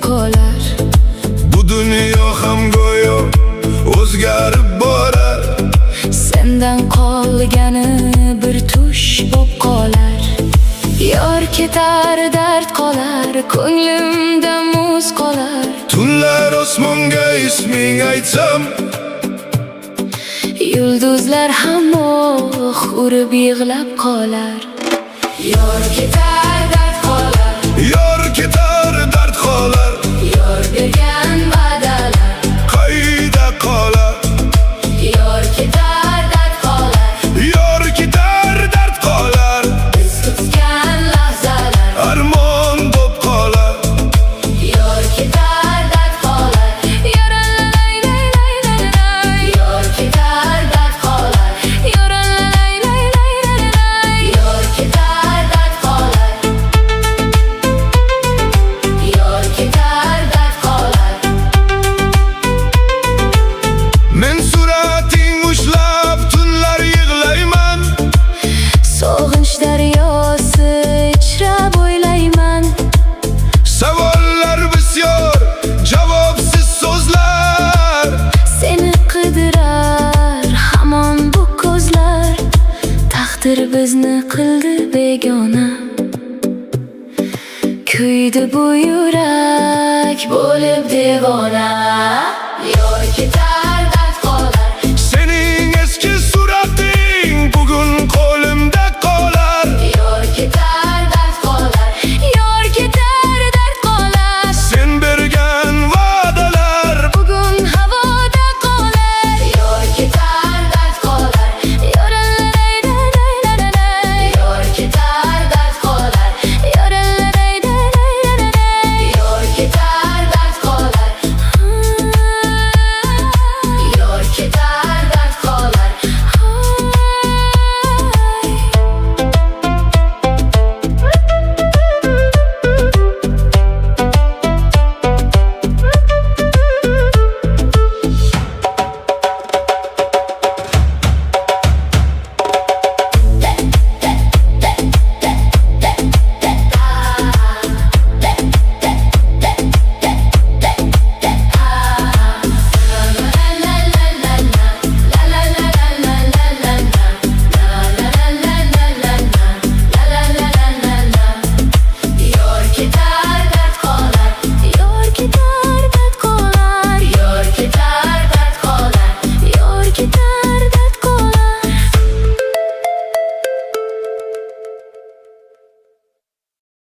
qolar. Bu dunyo ham go'yo o'zgarib borar. Sendan qolgani bir tush bo'p qolar. Yor ketar, dard qolar, ko'nglimda muz qolar. Tunlar osmonga isming aytsam, Yulduzlar ham oh urib yig'lab qolar. Yor ketar, dard qolar, yor ketar, dard qolar. yor bergan va'dalar. Qayda qolar? Yor ketar, dard qolar, Yor ketar, dard qolar. biz kutgan lahzalar. Armon bo'p qolar. Yor ketar, dard qolar, yor lay lay lay lay lay. Yor ketar, dard qolar, yor lay lay lay lay lay. Yor ketar, dard qolar, yor ketar, dard qolar. Men surating ushlab tunlar yig'layman. Sog'inch daryosi ichra bo'ylayman. Savollar bisyor, javobsiz so'zlar. Seni qidirar hamon bu ko'zlar. Taqdir bizni qildi begona. Kuydi bu yurak bo'lib devona.